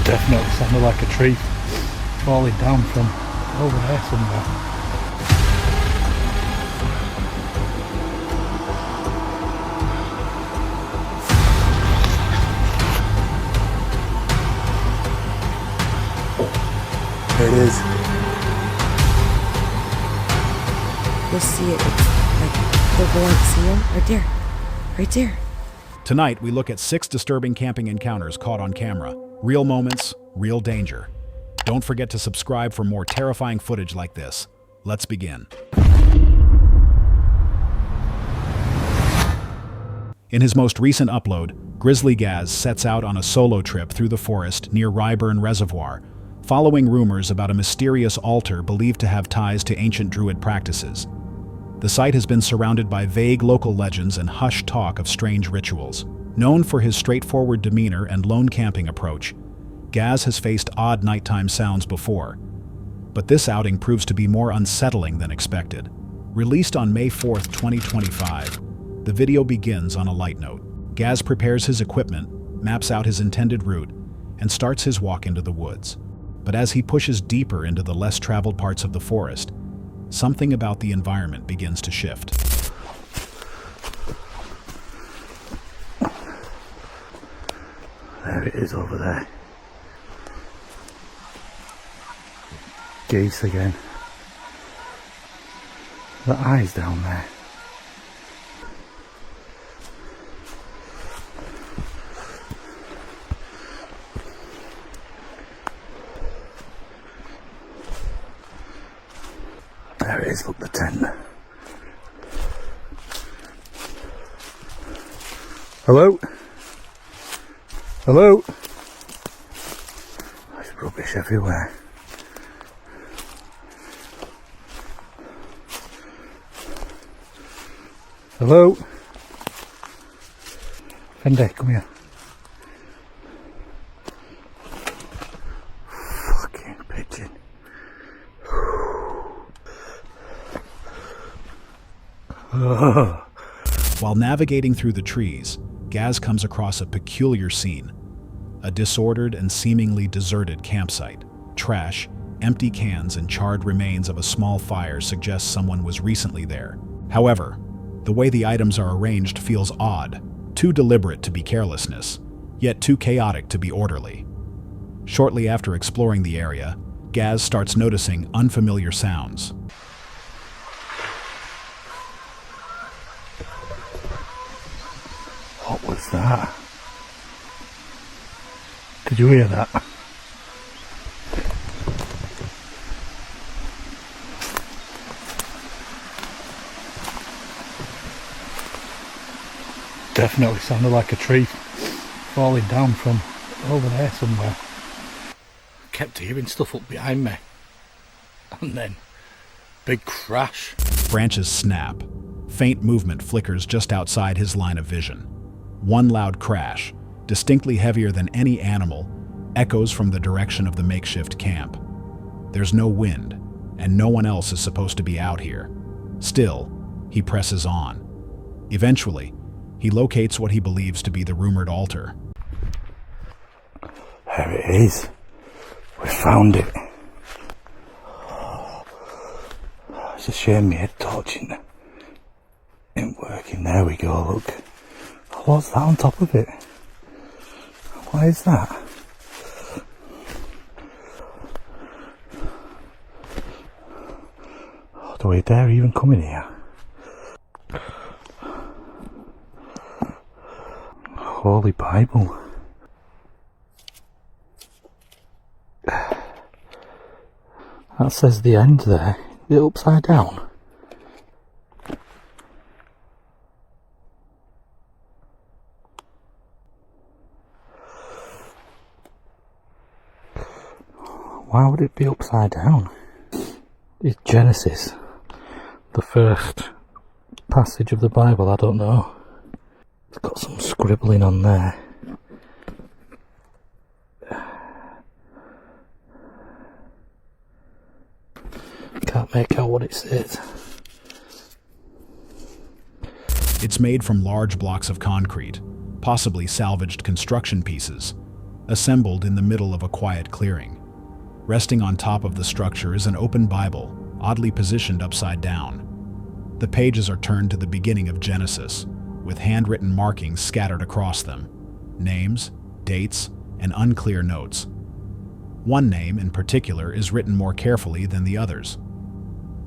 Definitely sounded like a tree falling down from over there somewhere. There it is. You'll see it. It's like purple and seal. Right there. Right there. Tonight, we look at 6 disturbing camping encounters caught on camera. Real moments, real danger. Don't forget to subscribe for more terrifying footage like this. Let's begin. In his most recent upload, Grizzly Gaz sets out on a solo trip through the forest near Ryburn Reservoir, following rumors about a mysterious altar believed to have ties to ancient druid practices. The site has been surrounded by vague local legends and hushed talk of strange rituals. Known for his straightforward demeanor and lone camping approach, Gaz has faced odd nighttime sounds before. But this outing proves to be more unsettling than expected. Released on May 4th, 2025, the video begins on a light note. Gaz prepares his equipment, maps out his intended route, and starts his walk into the woods. But as he pushes deeper into the less traveled parts of the forest, something about the environment begins to shift. There it is over there. Geese again. The eyes down there. There it is, look, the tent. Hello? Hello? There's rubbish everywhere. Hello? Fendi, come here. Fucking pigeon. While navigating through the trees, Gaz comes across a peculiar scene. A disordered and seemingly deserted campsite. Trash, empty cans, and charred remains of a small fire suggest someone was recently there. However, the way the items are arranged feels odd, too deliberate to be carelessness, yet too chaotic to be orderly. Shortly after exploring the area, Gaz starts noticing unfamiliar sounds. What was that? Did you hear that? Definitely sounded like a tree falling down from over there somewhere. Kept hearing stuff up behind me. And then, big crash. Branches snap. Faint movement flickers just outside his line of vision. One loud crash, distinctly heavier than any animal, echoes from the direction of the makeshift camp. There's no wind, and no one else is supposed to be out here. Still, he presses on. Eventually, he locates what he believes to be the rumored altar. There it is. We found it. It's a shame my head torch ain't working. There we go, look. What's that on top of it? What is that? Oh, do we dare even come in here? Holy Bible. That says the end there. Is it upside down? Why would it be upside down? Is Genesis the first passage of the Bible? I don't know. It's got some scribbling on there. Can't make out what it says. It's made from large blocks of concrete, possibly salvaged construction pieces. assembled in the middle of a quiet clearing. Resting on top of the structure is an open Bible, oddly positioned upside down. The pages are turned to the beginning of Genesis, with handwritten markings scattered across them, names, dates, and unclear notes. One name in particular is written more carefully than the others.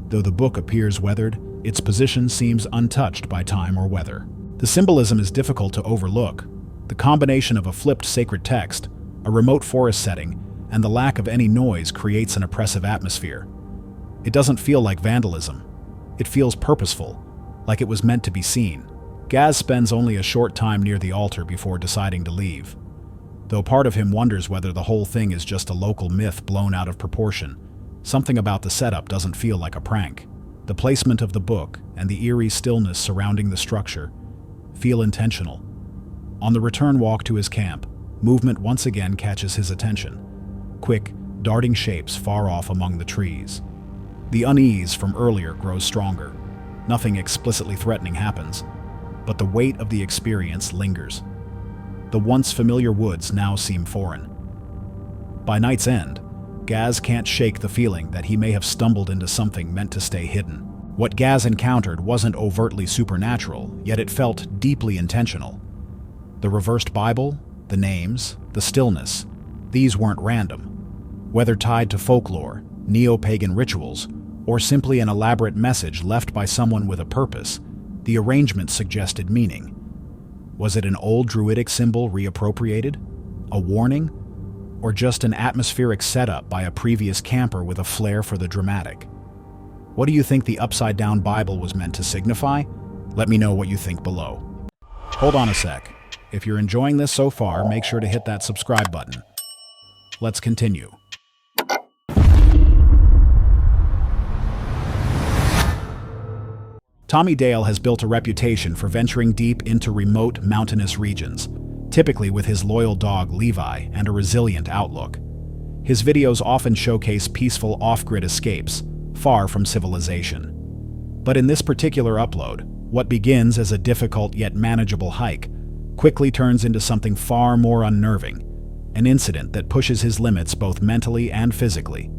Though the book appears weathered, its position seems untouched by time or weather. The symbolism is difficult to overlook. The combination of a flipped sacred text, a remote forest setting, and the lack of any noise creates an oppressive atmosphere. It doesn't feel like vandalism. It feels purposeful, like it was meant to be seen. Gaz spends only a short time near the altar before deciding to leave. Though part of him wonders whether the whole thing is just a local myth blown out of proportion, something about the setup doesn't feel like a prank. The placement of the book and the eerie stillness surrounding the structure feel intentional. On the return walk to his camp, movement once again catches his attention. Quick, darting shapes far off among the trees. The unease from earlier grows stronger. Nothing explicitly threatening happens, but the weight of the experience lingers. The once familiar woods now seem foreign. By night's end, Gaz can't shake the feeling that he may have stumbled into something meant to stay hidden. What Gaz encountered wasn't overtly supernatural, yet it felt deeply intentional. The reversed Bible, the names, the stillness, these weren't random. Whether tied to folklore, neo-pagan rituals, or simply an elaborate message left by someone with a purpose, the arrangement suggested meaning. Was it an old druidic symbol reappropriated? A warning? Or just an atmospheric setup by a previous camper with a flair for the dramatic? What do you think the upside-down Bible was meant to signify? Let me know what you think below. Hold on a sec. If you're enjoying this so far, make sure to hit that subscribe button. Let's continue. Tommy Dale has built a reputation for venturing deep into remote, mountainous regions, typically with his loyal dog Levi and a resilient outlook. His videos often showcase peaceful off-grid escapes, far from civilization. But in this particular upload, what begins as a difficult yet manageable hike quickly turns into something far more unnerving, an incident that pushes his limits both mentally and physically.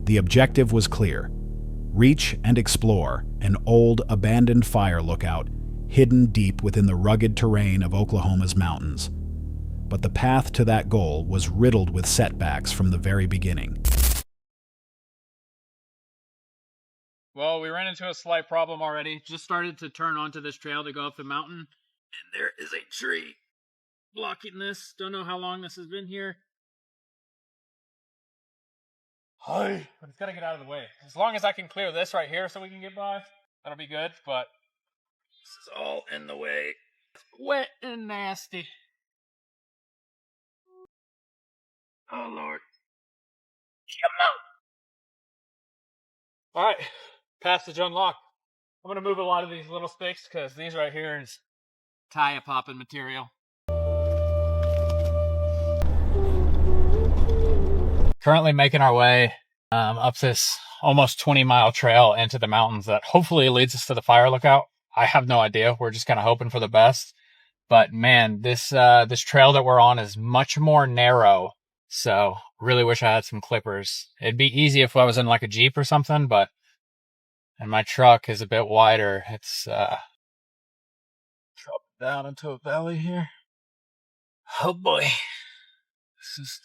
The objective was clear: reach and explore an old, abandoned fire lookout hidden deep within the rugged terrain of Oklahoma's mountains. But the path to that goal was riddled with setbacks from the very beginning. Well, we ran into a slight problem already. Just started to turn onto this trail to go up the mountain, and there is a tree blocking this. Don't know how long this has been here. Hi. But it's got to get out of the way. As long as I can clear this right here so we can get by, that'll be good, but this is all in the way. It's wet and nasty. Oh, Lord. Come out. Alright, passage unlocked. I'm going to move a lot of these little sticks because these right here is tire popping material. Currently making our way up this almost 20-mile trail into the mountains that hopefully leads us to the fire lookout. I have no idea. We're just kind of hoping for the best. But man, this trail that we're on is much more narrow. So really wish I had some clippers. It'd be easy if I was in like a Jeep or something, but and my truck is a bit wider. It's drop down into a valley here. Oh boy. This is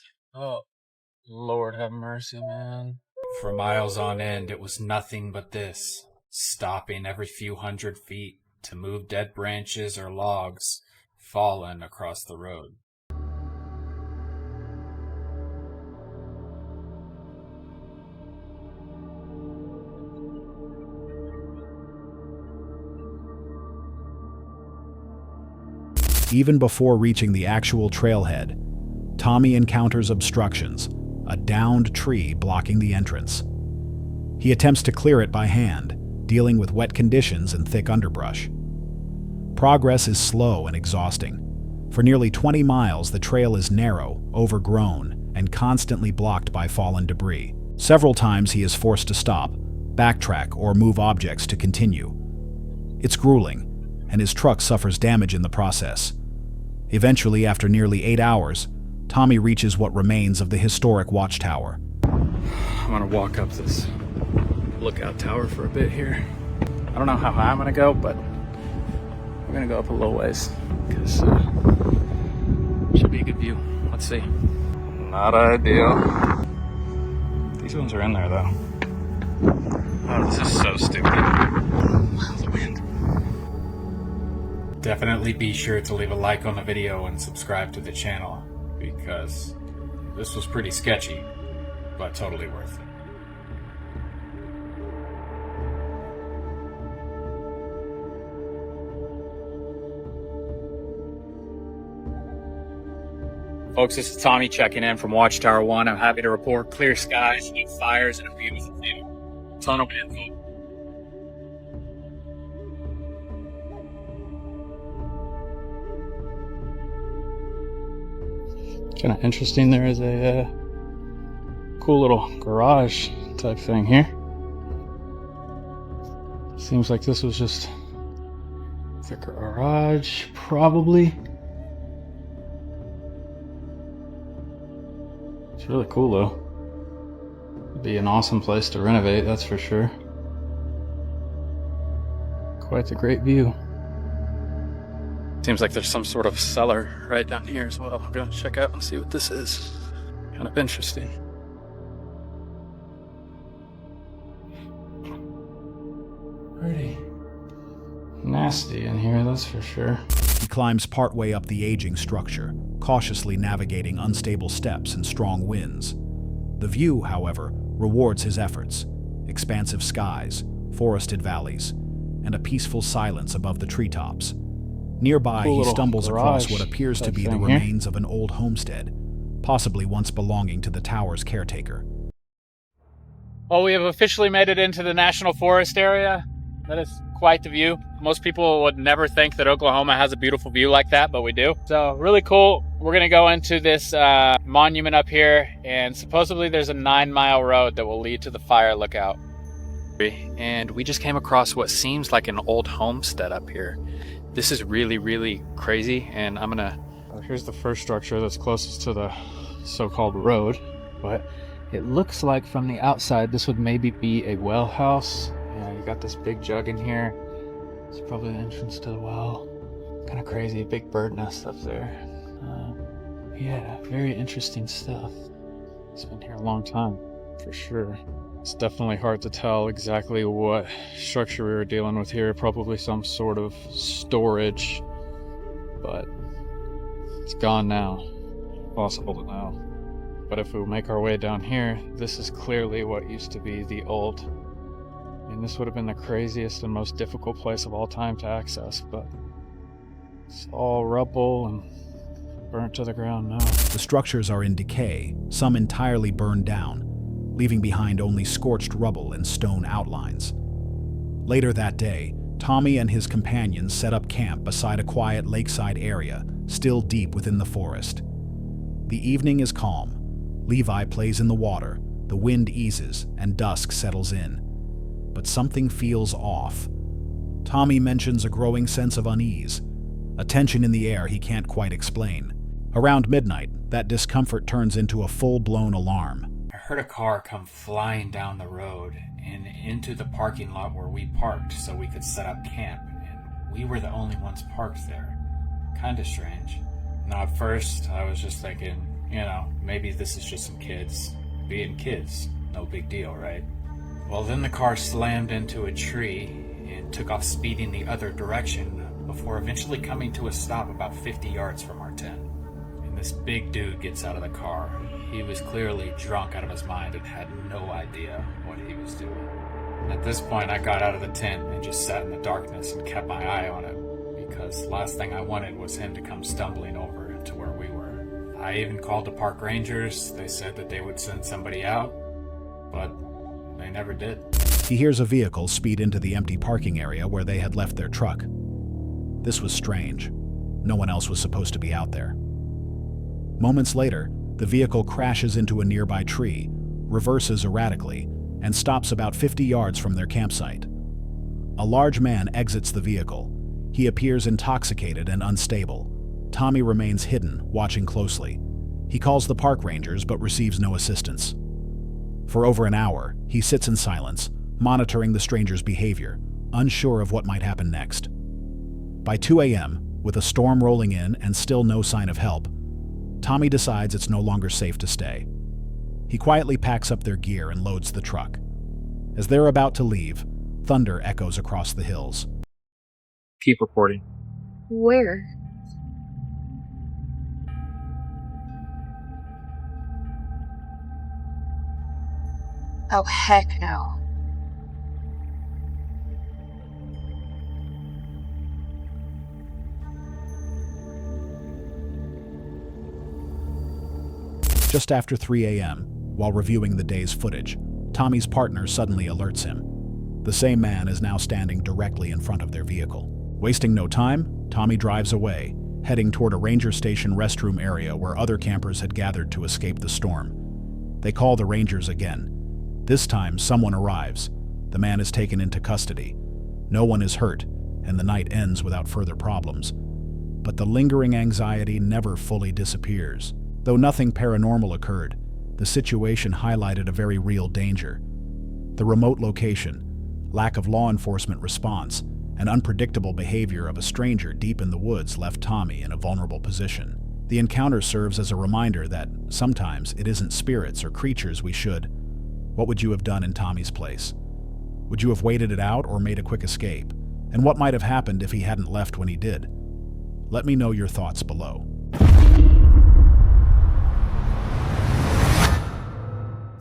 Lord have mercy, man. For miles on end, it was nothing but this, stopping every few hundred feet to move dead branches or logs fallen across the road. Even before reaching the actual trailhead, Tommy encounters obstructions, a downed tree blocking the entrance. He attempts to clear it by hand, dealing with wet conditions and thick underbrush. Progress is slow and exhausting. For nearly 20 miles, the trail is narrow, overgrown, and constantly blocked by fallen debris. Several times he is forced to stop, backtrack, or move objects to continue. It's grueling, and his truck suffers damage in the process. Eventually, after nearly 8 hours, Tommy reaches what remains of the historic watchtower. I'm gonna walk up this lookout tower for a bit here. I don't know how high I'm gonna go, but we're gonna go up a little ways because should be a good view. Let's see. Not ideal. These ones are in there though. Oh, this is so stupid. The wind. Definitely be sure to leave a like on the video and subscribe to the channel, because this was pretty sketchy, but totally worth it. Folks, this is Tommy checking in from Watchtower 1. I'm happy to report clear skies, heat fires, and a beautiful view. Ton of wind. Kind of interesting. There is a cool little garage type thing here. Seems like this was just the garage, probably. It's really cool though. It'd be an awesome place to renovate, that's for sure. Quite the great view. Seems like there's some sort of cellar right down here as well. I'm gonna check out and see what this is. Kind of interesting. Pretty nasty in here, that's for sure. He climbs partway up the aging structure, cautiously navigating unstable steps and strong winds. The view, however, rewards his efforts. Expansive skies, forested valleys, and a peaceful silence above the treetops. Nearby, Cool he little stumbles across garage what appears to type be the thing here. remains of an old homestead, possibly once belonging to the tower's caretaker. Well, we have officially made it into the National Forest area. That is quite the view. Most people would never think that Oklahoma has a beautiful view like that, but we do. So really cool. We're gonna go into this monument up here, and supposedly there's a 9-mile road that will lead to the fire lookout. And we just came across what seems like an old homestead up here. This is really, really crazy, and I'm gonna... here's the first structure that's closest to the so-called road, but it looks like from the outside this would maybe be a well house. Yeah, you got this big jug in here. It's probably the entrance to the well. Kind of crazy, big bird nest up there. Yeah, very interesting stuff. It's been here a long time, for sure. It's definitely hard to tell exactly what structure we were dealing with here. Probably some sort of storage, but it's gone now. Possible to know. But if we make our way down here, this is clearly what used to be the old. I mean, this would have been the craziest and most difficult place of all time to access, but it's all rubble and burnt to the ground now. The structures are in decay, some entirely burned down, leaving behind only scorched rubble and stone outlines. Later that day, Tommy and his companions set up camp beside a quiet lakeside area, still deep within the forest. The evening is calm. Levi plays in the water, the wind eases, and dusk settles in. But something feels off. Tommy mentions a growing sense of unease, a tension in the air he can't quite explain. Around midnight, that discomfort turns into a full-blown alarm. I heard a car come flying down the road and into the parking lot where we parked so we could set up camp, and we were the only ones parked there. Kinda strange. Now at first, I was just thinking, maybe this is just some kids being kids. No big deal, right? Well, then the car slammed into a tree and took off speeding the other direction before eventually coming to a stop about 50 yards from our tent. And this big dude gets out of the car. He was clearly drunk out of his mind and had no idea what he was doing. At this point, I got out of the tent and just sat in the darkness and kept my eye on him, because the last thing I wanted was him to come stumbling over to where we were. I even called the park rangers. They said that they would send somebody out, but they never did. He hears a vehicle speed into the empty parking area where they had left their truck. This was strange. No one else was supposed to be out there. Moments later, the vehicle crashes into a nearby tree, reverses erratically, and stops about 50 yards from their campsite. A large man exits the vehicle. He appears intoxicated and unstable. Tommy remains hidden, watching closely. He calls the park rangers but receives no assistance. For over an hour, he sits in silence, monitoring the stranger's behavior, unsure of what might happen next. By 2 a.m., with a storm rolling in and still no sign of help, Tommy decides it's no longer safe to stay. He quietly packs up their gear and loads the truck. As they're about to leave, thunder echoes across the hills. Keep reporting. Where? Oh, heck no. Just after 3 a.m., while reviewing the day's footage, Tommy's partner suddenly alerts him. The same man is now standing directly in front of their vehicle. Wasting no time, Tommy drives away, heading toward a ranger station restroom area where other campers had gathered to escape the storm. They call the rangers again. This time, someone arrives. The man is taken into custody. No one is hurt, and the night ends without further problems. But the lingering anxiety never fully disappears. Though nothing paranormal occurred, the situation highlighted a very real danger. The remote location, lack of law enforcement response, and unpredictable behavior of a stranger deep in the woods left Tommy in a vulnerable position. The encounter serves as a reminder that sometimes it isn't spirits or creatures we should. What would you have done in Tommy's place? Would you have waited it out or made a quick escape? And what might have happened if he hadn't left when he did? Let me know your thoughts below.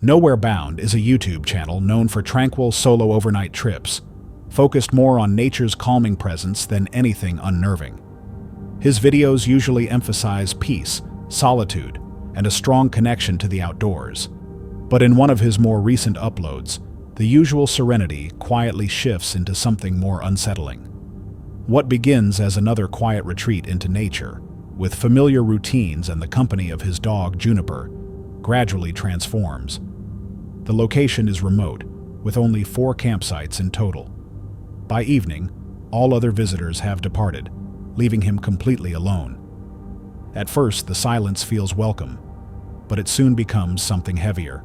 Nowhere Bound is a YouTube channel known for tranquil solo overnight trips, focused more on nature's calming presence than anything unnerving. His videos usually emphasize peace, solitude, and a strong connection to the outdoors. But in one of his more recent uploads, the usual serenity quietly shifts into something more unsettling. What begins as another quiet retreat into nature, with familiar routines and the company of his dog Juniper, gradually transforms. The location is remote, with only 4 campsites in total. By evening, all other visitors have departed, leaving him completely alone. At first, the silence feels welcome, but it soon becomes something heavier.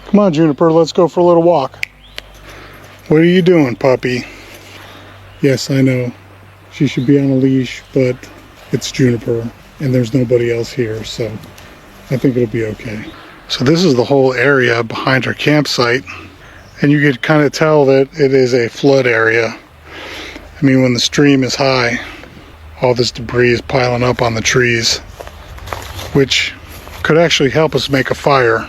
Come on, Juniper, let's go for a little walk. What are you doing, puppy? Yes, I know. She should be on a leash, but it's Juniper, and there's nobody else here, so I think it'll be okay. So this is the whole area behind our campsite, and you could kind of tell that it is a flood area. I mean, when the stream is high, all this debris is piling up on the trees, which could actually help us make a fire.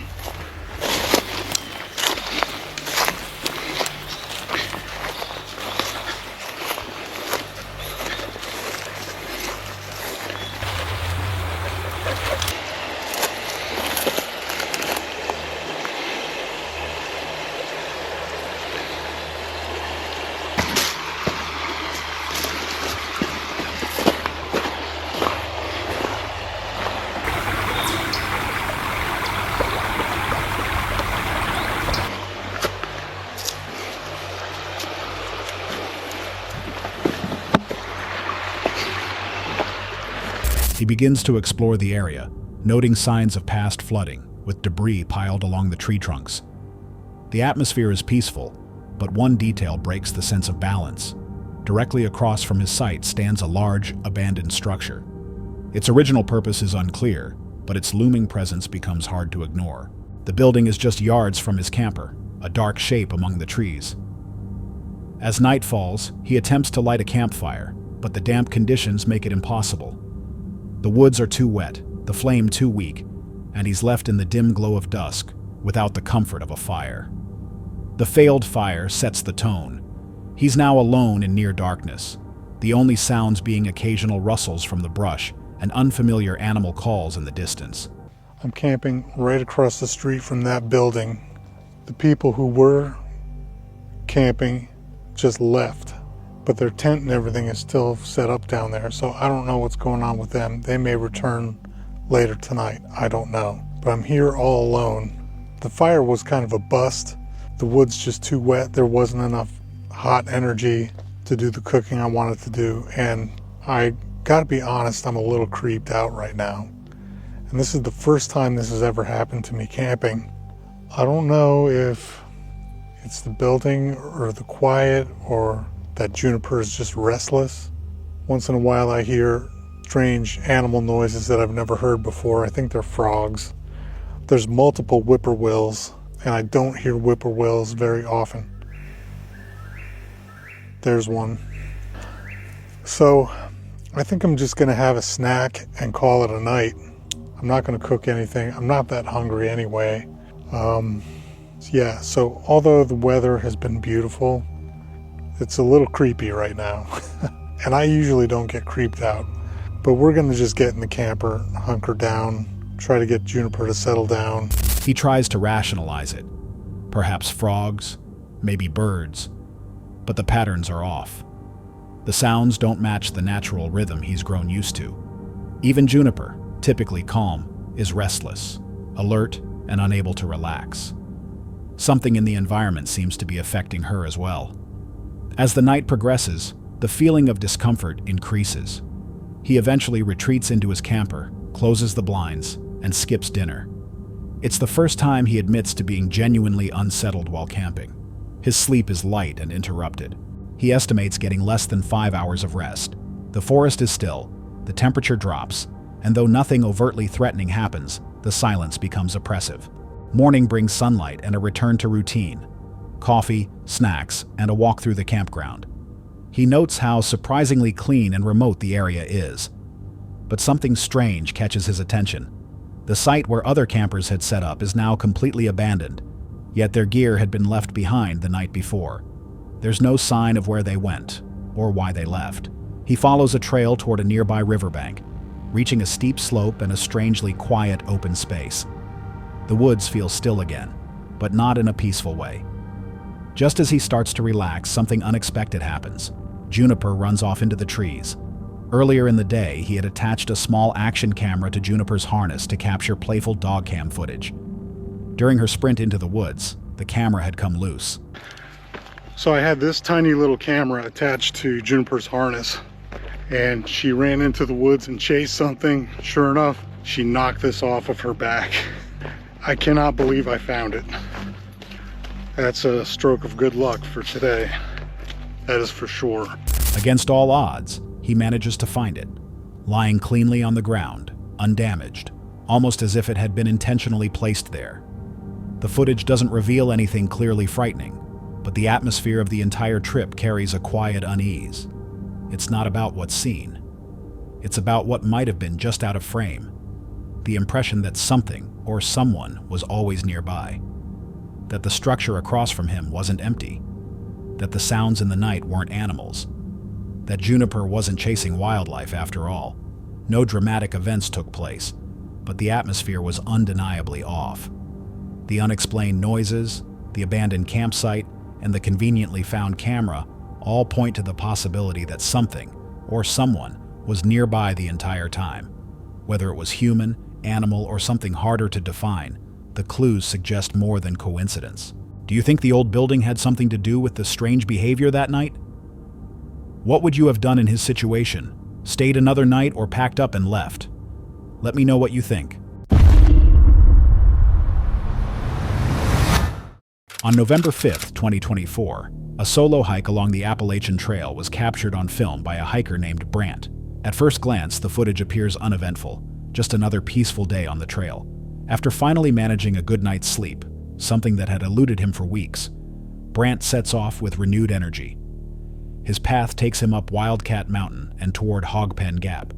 He begins to explore the area, noting signs of past flooding, with debris piled along the tree trunks. The atmosphere is peaceful, but one detail breaks the sense of balance. Directly across from his sight stands a large, abandoned structure. Its original purpose is unclear, but its looming presence becomes hard to ignore. The building is just yards from his camper, a dark shape among the trees. As night falls, he attempts to light a campfire, but the damp conditions make it impossible. The woods are too wet, the flame too weak, and he's left in the dim glow of dusk, without the comfort of a fire. The failed fire sets the tone. He's now alone in near darkness, the only sounds being occasional rustles from the brush and unfamiliar animal calls in the distance. I'm camping right across the street from that building. The people who were camping just left. but their tent and everything is still set up down there, so I don't know what's going on with them. They may return later tonight, I don't know. But I'm here all alone. The fire was kind of a bust. The wood's just too wet. There wasn't enough hot energy to do the cooking I wanted to do, and I gotta be honest, I'm a little creeped out right now. And this is the first time this has ever happened to me camping. I don't know if it's the building or the quiet or that Juniper is just restless. Once in a while I hear strange animal noises that I've never heard before. I think they're frogs. There's multiple whippoorwills, and I don't hear whippoorwills very often. There's one. So I think I'm just gonna have a snack and call it a night. I'm not gonna cook anything. I'm not that hungry anyway. Yeah, so although the weather has been beautiful, it's a little creepy right now. And I usually don't get creeped out, but we're gonna just get in the camper, hunker down, try to get Juniper to settle down. He tries to rationalize it. Perhaps frogs, maybe birds, but the patterns are off. The sounds don't match the natural rhythm he's grown used to. Even Juniper, typically calm, is restless, alert, and unable to relax. Something in the environment seems to be affecting her as well. As the night progresses, the feeling of discomfort increases. He eventually retreats into his camper, closes the blinds, and skips dinner. It's the first time he admits to being genuinely unsettled while camping. His sleep is light and interrupted. He estimates getting less than 5 hours of rest. The forest is still, the temperature drops, and though nothing overtly threatening happens, the silence becomes oppressive. Morning brings sunlight and a return to routine. Coffee, snacks, and a walk through the campground. He notes how surprisingly clean and remote the area is. But something strange catches his attention. The site where other campers had set up is now completely abandoned, yet their gear had been left behind the night before. There's no sign of where they went, or why they left. He follows a trail toward a nearby riverbank, reaching a steep slope and a strangely quiet open space. The woods feel still again, but not in a peaceful way. Just as he starts to relax, something unexpected happens. Juniper runs off into the trees. Earlier in the day, he had attached a small action camera to Juniper's harness to capture playful dog cam footage. During her sprint into the woods, the camera had come loose. So I had this tiny little camera attached to Juniper's harness, and she ran into the woods and chased something. Sure enough, she knocked this off of her back. I cannot believe I found it. That's a stroke of good luck for today. That is for sure. Against all odds, he manages to find it, lying cleanly on the ground, undamaged, almost as if it had been intentionally placed there. The footage doesn't reveal anything clearly frightening, but the atmosphere of the entire trip carries a quiet unease. It's not about what's seen. It's about what might have been just out of frame. The impression that something or someone was always nearby. That the structure across from him wasn't empty. That the sounds in the night weren't animals. That Juniper wasn't chasing wildlife after all. No dramatic events took place, but the atmosphere was undeniably off. The unexplained noises, the abandoned campsite, and the conveniently found camera all point to the possibility that something, or someone, was nearby the entire time. Whether it was human, animal, or something harder to define, the clues suggest more than coincidence. Do you think the old building had something to do with the strange behavior that night? What would you have done in his situation? Stayed another night or packed up and left? Let me know what you think. On November 5th, 2024, a solo hike along the Appalachian Trail was captured on film by a hiker named Brant. At first glance, the footage appears uneventful, just another peaceful day on the trail. After finally managing a good night's sleep, something that had eluded him for weeks, Brant sets off with renewed energy. His path takes him up Wildcat Mountain and toward Hogpen Gap.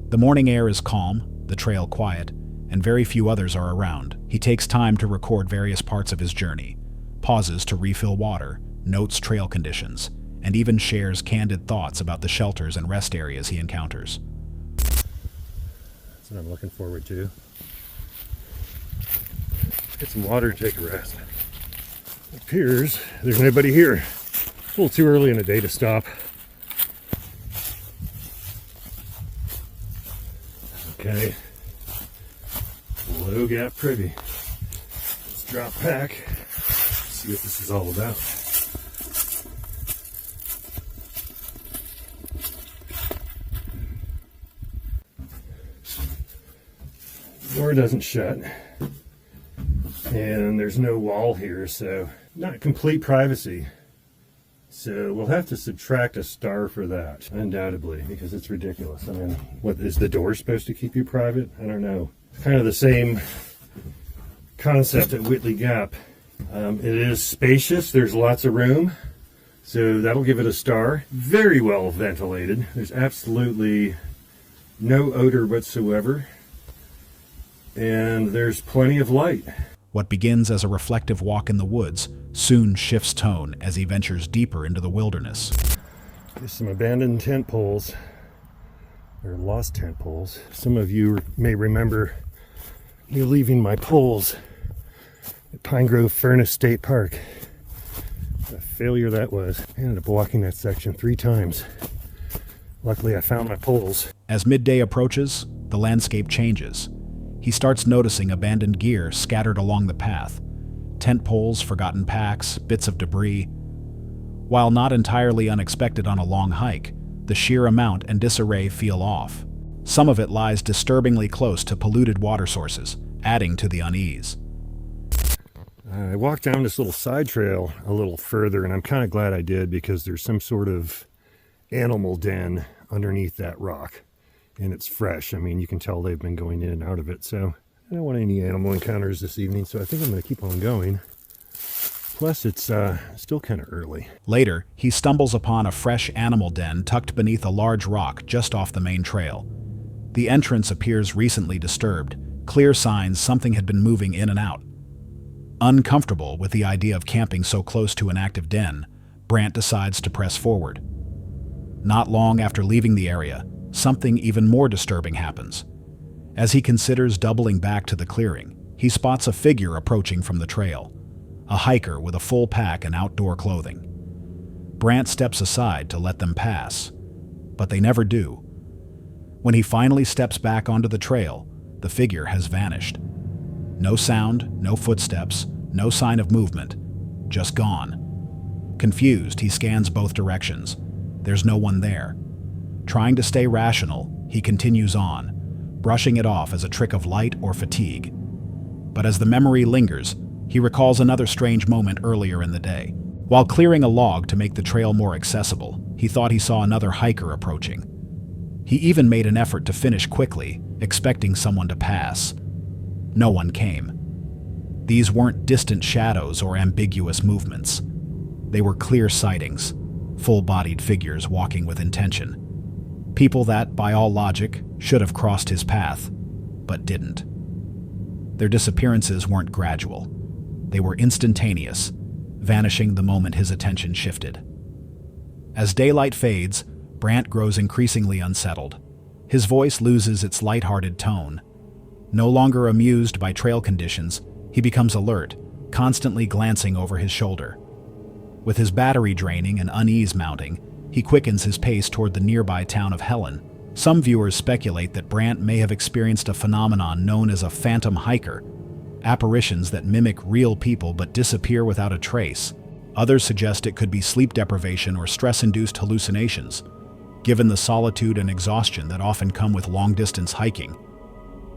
The morning air is calm, the trail quiet, and very few others are around. He takes time to record various parts of his journey, pauses to refill water, notes trail conditions, and even shares candid thoughts about the shelters and rest areas he encounters. That's what I'm looking forward to. Get some water to take a rest. It appears there's nobody here. A little too early in the day to stop. Okay. Low gap privy. Let's drop back. See what this is all about. Door doesn't shut. And there's no wall here, so not complete privacy. So we'll have to subtract a star for that, undoubtedly, because it's ridiculous. I mean, what is the door supposed to keep you private? I don't know. Kind of the same concept at Whitley Gap. It is spacious. There's lots of room, so that'll give it a star. Very well ventilated. There's absolutely no odor whatsoever, and there's plenty of light. What begins as a reflective walk in the woods soon shifts tone as he ventures deeper into the wilderness. There's some abandoned tent poles, or lost tent poles. Some of you may remember me leaving my poles at Pine Grove Furnace State Park. What a failure that was. I ended up walking that section 3 times. Luckily, I found my poles. As midday approaches, the landscape changes. He starts noticing abandoned gear scattered along the path. Tent poles, forgotten packs, bits of debris. While not entirely unexpected on a long hike, the sheer amount and disarray feel off. Some of it lies disturbingly close to polluted water sources, adding to the unease. I walked down this little side trail a little further, and I'm kind of glad I did, because there's some sort of animal den underneath that rock. And it's fresh. I mean, you can tell they've been going in and out of it. So I don't want any animal encounters this evening, so I think I'm going to keep on going. Plus, it's still kind of early. Later, he stumbles upon a fresh animal den tucked beneath a large rock just off the main trail. The entrance appears recently disturbed, clear signs something had been moving in and out. Uncomfortable with the idea of camping so close to an active den, Brant decides to press forward. Not long after leaving the area, something even more disturbing happens. As he considers doubling back to the clearing, he spots a figure approaching from the trail, a hiker with a full pack and outdoor clothing. Brant steps aside to let them pass, but they never do. When he finally steps back onto the trail, the figure has vanished. No sound, no footsteps, no sign of movement, just gone. Confused, he scans both directions. There's no one there. Trying to stay rational, he continues on, brushing it off as a trick of light or fatigue. But as the memory lingers, he recalls another strange moment earlier in the day. While clearing a log to make the trail more accessible, he thought he saw another hiker approaching. He even made an effort to finish quickly, expecting someone to pass. No one came. These weren't distant shadows or ambiguous movements. They were clear sightings, full-bodied figures walking with intention. People that, by all logic, should have crossed his path, but didn't. Their disappearances weren't gradual. They were instantaneous, vanishing the moment his attention shifted. As daylight fades, Brant grows increasingly unsettled. His voice loses its lighthearted tone. No longer amused by trail conditions, he becomes alert, constantly glancing over his shoulder. With his battery draining and unease mounting, he quickens his pace toward the nearby town of Helen. Some viewers speculate that Brant may have experienced a phenomenon known as a phantom hiker, apparitions that mimic real people but disappear without a trace. Others suggest it could be sleep deprivation or stress-induced hallucinations, given the solitude and exhaustion that often come with long-distance hiking.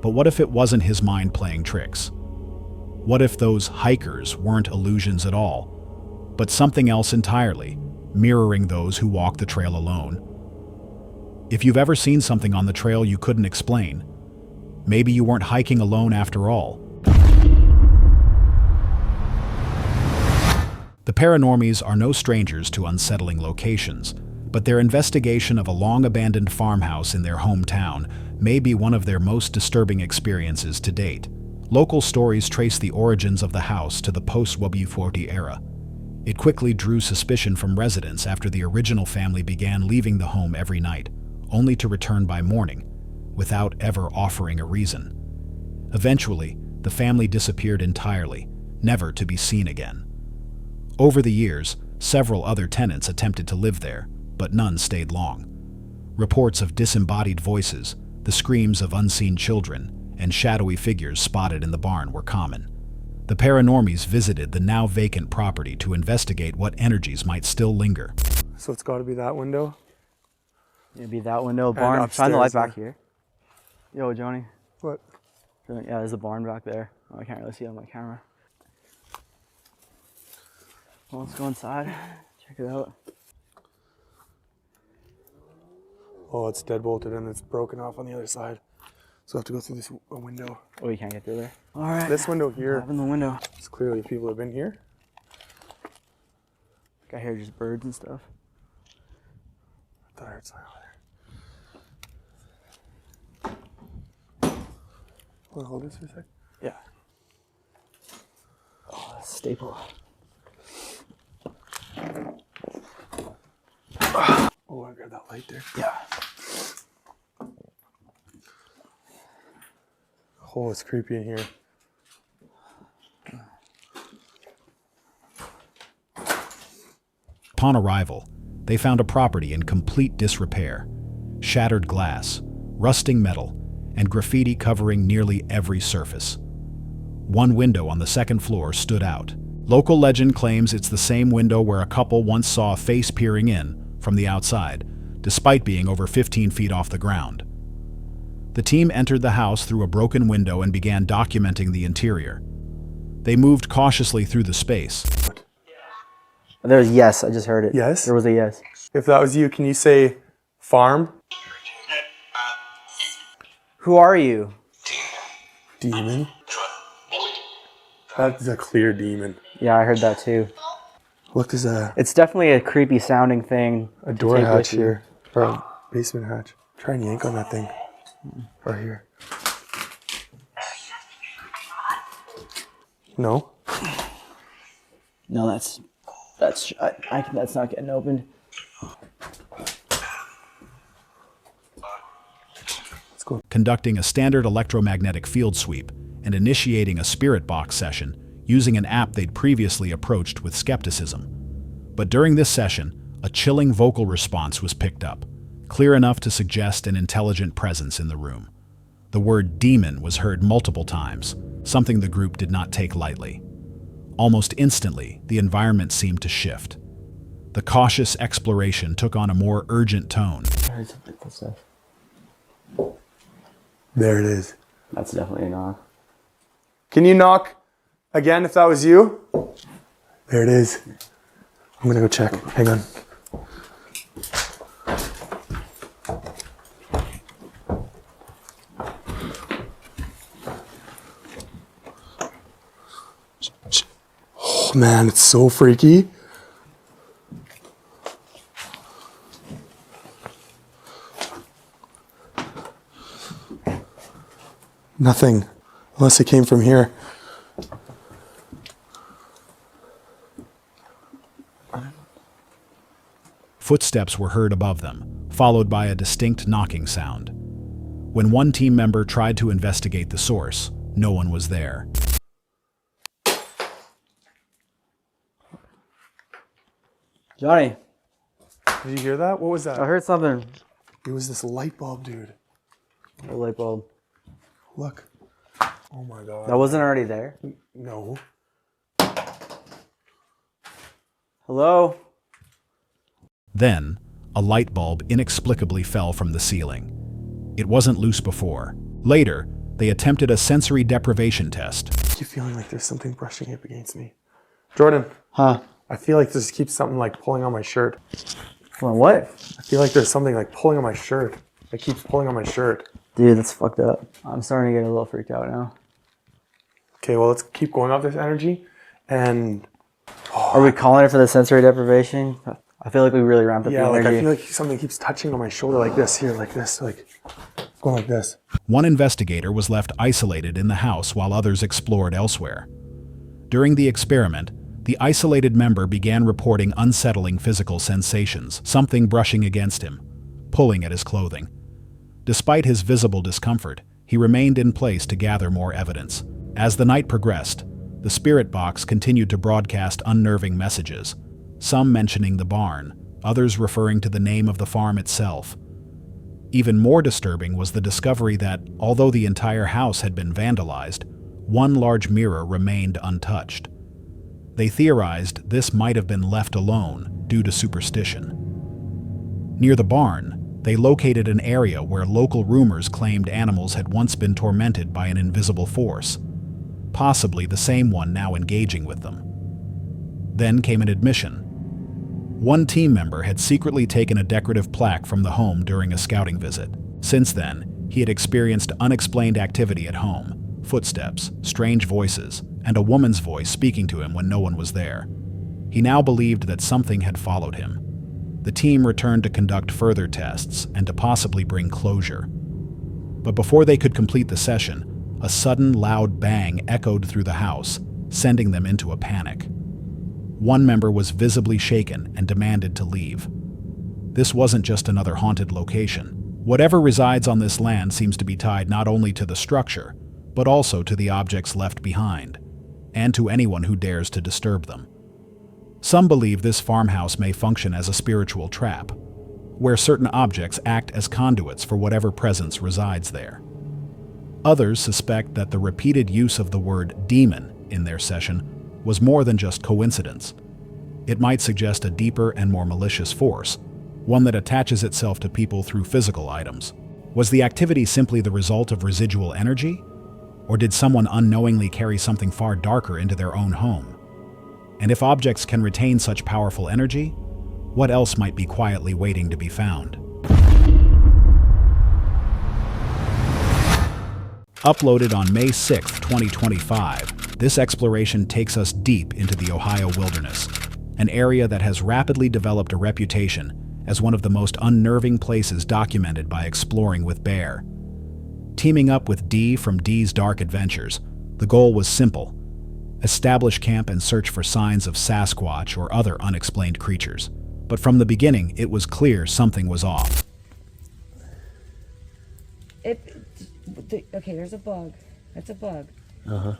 But what if it wasn't his mind playing tricks? What if those hikers weren't illusions at all, but something else entirely, mirroring those who walk the trail alone? If you've ever seen something on the trail you couldn't explain, maybe you weren't hiking alone after all. The Paranormies are no strangers to unsettling locations, but their investigation of a long-abandoned farmhouse in their hometown may be one of their most disturbing experiences to date. Local stories trace the origins of the house to the post-WW40 era. It quickly drew suspicion from residents after the original family began leaving the home every night, only to return by morning, without ever offering a reason. Eventually, the family disappeared entirely, never to be seen again. Over the years, Several other tenants attempted to live there, but none stayed long. Reports of disembodied voices, the screams of unseen children, and shadowy figures spotted in the barn were common. The paranormies visited the now vacant property to investigate what energies might still linger. So it's got to be that window? It'd be that window, barn. Shine the light back here. Yo, Johnny. What? Yeah, there's a barn back there. Oh, I can't really see it on my camera. Well, let's go inside. Check it out. Oh, it's dead bolted and it's broken off on the other side. So I have to go through this window. Oh, you can't get through there? All right. This window here. Open the window. It's clearly people have been here. I hear just birds and stuff. I thought I heard something over there. Want to hold this for a sec? Yeah. Oh, that's a staple. Oh, I grabbed that light there. Yeah. Oh, it's creepy in here. Upon arrival, they found a property in complete disrepair. Shattered glass, rusting metal, and graffiti covering nearly every surface. One window on the second floor stood out. Local legend claims it's the same window where a couple once saw a face peering in from the outside, despite being over 15 feet off the ground. The team entered the house through a broken window and began documenting the interior. They moved cautiously through the space. There's yes, I just heard it. Yes? There was a yes. If that was you, can you say farm? Who are you? Demon? That's a clear demon. Yeah, I heard that too. Look, there's a It's definitely a creepy sounding thing. door hatch here. Or a basement hatch. Try and yank on that thing. Right here. No? No, that's that's not getting opened. Let's go. Conducting a standard electromagnetic field sweep and initiating a spirit box session using an app they'd previously approached with skepticism. But during this session, a chilling vocal response was picked up, clear enough to suggest an intelligent presence in the room. The word demon was heard multiple times, something the group did not take lightly. Almost instantly, the environment seemed to shift. The cautious exploration took on a more urgent tone. There it is. That's definitely a knock. Can you knock again if that was you? There it is. I'm gonna go check. Hang on. Oh man, it's so freaky. Nothing, unless it came from here. Footsteps were heard above them, followed by a distinct knocking sound. When one team member tried to investigate the source, no one was there. Johnny, Did you hear that? What was that? I heard something. It was this light bulb, dude. A light bulb. Look. Oh my god. That wasn't already there? No. Hello? Then, a light bulb inexplicably fell from the ceiling. It wasn't loose before. Later, they attempted a sensory deprivation test. I keep feeling like there's something brushing up against me. Jordan. Huh? I feel like this keeps something like pulling on my shirt. Well, what? I feel like there's something like pulling on my shirt. It keeps pulling on my shirt. Dude, that's fucked up. I'm starting to get a little freaked out now. Okay, well, let's keep going off this energy. And Are we calling it for the sensory deprivation? I feel like we really ramped up yeah, the like energy. I feel like something keeps touching on my shoulder like this, here, like this, like going like this. One investigator was left isolated in the house while others explored elsewhere. During the experiment, the isolated member began reporting unsettling physical sensations, something brushing against him, pulling at his clothing. Despite his visible discomfort, he remained in place to gather more evidence. As the night progressed, the spirit box continued to broadcast unnerving messages. some mentioning the barn, others referring to the name of the farm itself. Even more disturbing was the discovery that, although the entire house had been vandalized, one large mirror remained untouched. They theorized this might have been left alone due to superstition. Near the barn, they located an area where local rumors claimed animals had once been tormented by an invisible force, possibly the same one now engaging with them. Then came an admission. One team member had secretly taken a decorative plaque from the home during a scouting visit. Since then, he had experienced unexplained activity at home, footsteps, strange voices, and a woman's voice speaking to him when no one was there. He now believed that something had followed him. The team returned to conduct further tests and to possibly bring closure. But before they could complete the session, a sudden loud bang echoed through the house, sending them into a panic. One member was visibly shaken and demanded to leave. This wasn't just another haunted location. Whatever resides on this land seems to be tied not only to the structure, but also to the objects left behind, and to anyone who dares to disturb them. Some believe this farmhouse may function as a spiritual trap, where certain objects act as conduits for whatever presence resides there. Others suspect that the repeated use of the word demon in their session was more than just coincidence. It might suggest a deeper and more malicious force, one that attaches itself to people through physical items. Was the activity simply the result of residual energy? Or did someone unknowingly carry something far darker into their own home? And if objects can retain such powerful energy, what else might be quietly waiting to be found? Uploaded on May 6, 2025, this exploration takes us deep into the Ohio wilderness, an area that has rapidly developed a reputation as one of the most unnerving places documented by exploring with bear. Teaming up with Dee from Dee's Dark Adventures, the goal was simple: establish camp and search for signs of Sasquatch or other unexplained creatures. But from the beginning, it was clear something was off. Okay, there's a bug. That's a bug. Uh-huh.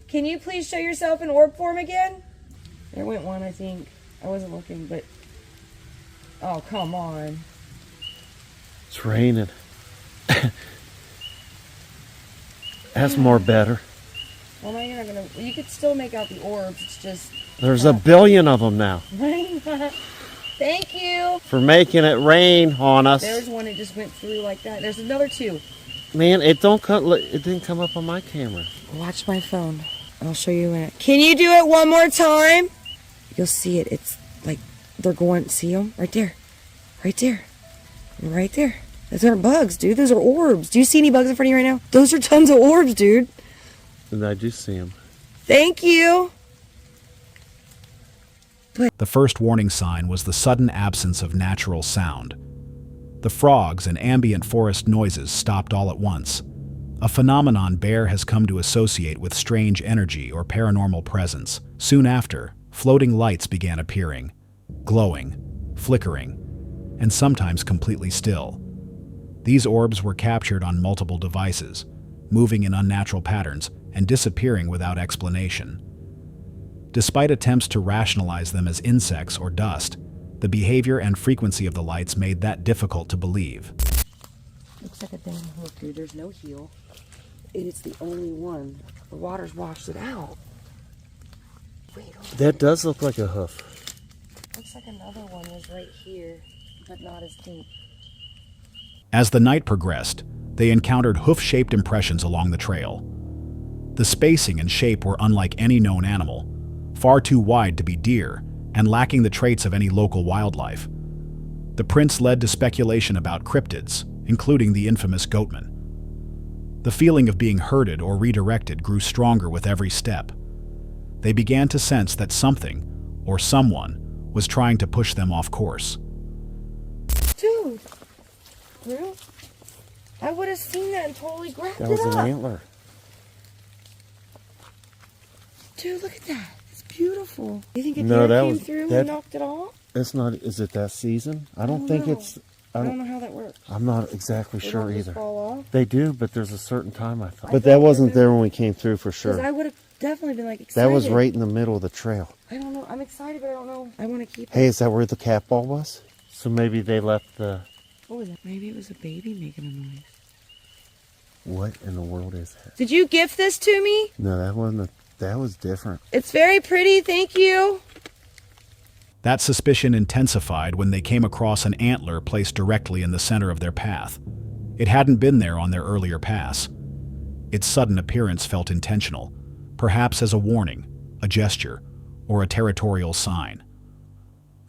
Can you please show yourself in orb form again? There went one, I think. I wasn't looking, but... Oh, come on. It's raining. That's more better. Well, now you're not gonna... You could still make out the orbs, it's just... There's a billion of them now. Thank you! For making it rain on us. There's one that just went through like that. There's another two. Man, it didn't come up on my camera. Watch my phone. I'll show you in it. Can you do it one more time? You'll see it. It's like they're going... See them? Right there. Right there. Right there. Those aren't bugs, dude. Those are orbs. Do you see any bugs in front of you right now? Those are tons of orbs, dude. And I do see them. Thank you. The first warning sign was the sudden absence of natural sound. The frogs and ambient forest noises stopped all at once, a phenomenon Bear has come to associate with strange energy or paranormal presence. Soon after, floating lights began appearing, glowing, flickering, and sometimes completely still. These orbs were captured on multiple devices, moving in unnatural patterns and disappearing without explanation. Despite attempts to rationalize them as insects or dust, the behavior and frequency of the lights made that difficult to believe. Looks like a damn hook, dude. There's no heel. It's the only one. The water's washed it out. Wait, that does look like a hoof. Looks like another one was right here, but not as deep. As the night progressed, they encountered hoof-shaped impressions along the trail. The spacing and shape were unlike any known animal, far too wide to be deer, and lacking the traits of any local wildlife. The prints led to speculation about cryptids, including the infamous goatman. The feeling of being herded or redirected grew stronger with every step. They began to sense that something, or someone, was trying to push them off course. Dude! Really? I would have seen that and totally grabbed it up. That was an antler. Dude, look at that. It's beautiful. You think a deer came through and knocked it off? It's not. Is it that season? I don't think it's. I don't know how that works. I'm not exactly sure either. Fall off? They do, but there's a certain time I thought. But that wasn't there when we came through for sure. Because I would have definitely been like excited. That was right in the middle of the trail. I don't know. I'm excited, but I don't know. I want to keep it. Hey, is that where the cat ball was? So maybe they left the... What was that? Maybe it was a baby making a noise. What in the world is that? Did you gift this to me? No, that wasn't. That was different. It's very pretty. Thank you. That suspicion intensified when they came across an antler placed directly in the center of their path. It hadn't been there on their earlier pass. Its sudden appearance felt intentional, perhaps as a warning, a gesture, or a territorial sign.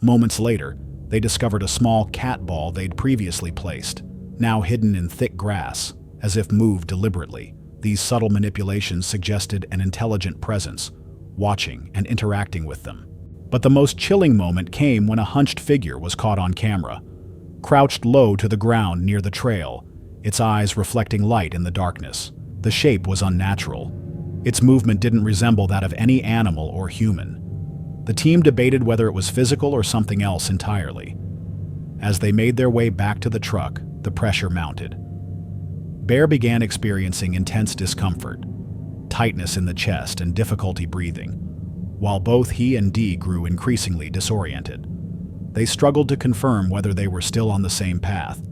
Moments later, they discovered a small cat ball they'd previously placed, now hidden in thick grass, as if moved deliberately. These subtle manipulations suggested an intelligent presence, watching and interacting with them. But the most chilling moment came when a hunched figure was caught on camera, crouched low to the ground near the trail, its eyes reflecting light in the darkness. The shape was unnatural. Its movement didn't resemble that of any animal or human. The team debated whether it was physical or something else entirely. As they made their way back to the truck, the pressure mounted. Bear began experiencing intense discomfort, tightness in the chest, and difficulty breathing, while both he and Dee grew increasingly disoriented. They struggled to confirm whether they were still on the same path.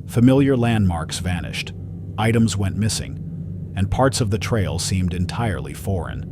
Familiar landmarks vanished, items went missing, and parts of the trail seemed entirely foreign.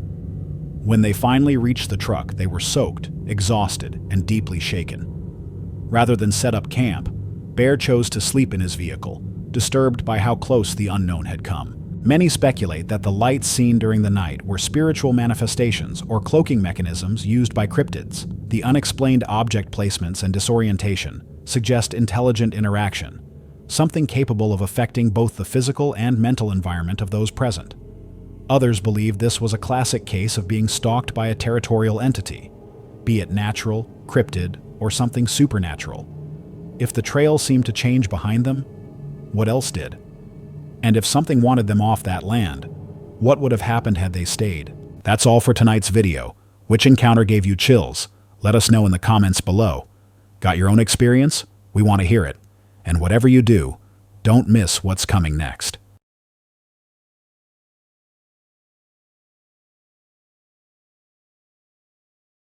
When they finally reached the truck, they were soaked, exhausted, and deeply shaken. Rather than set up camp, Bear chose to sleep in his vehicle, disturbed by how close the unknown had come. Many speculate that the lights seen during the night were spiritual manifestations or cloaking mechanisms used by cryptids. The unexplained object placements and disorientation suggest intelligent interaction, something capable of affecting both the physical and mental environment of those present. Others believe this was a classic case of being stalked by a territorial entity, be it natural, cryptid, or something supernatural. If the trail seemed to change behind them, what else did? And if something wanted them off that land, what would have happened had they stayed? That's all for tonight's video. Which encounter gave you chills? Let us know in the comments below. Got your own experience? We want to hear it. And whatever you do, don't miss what's coming next.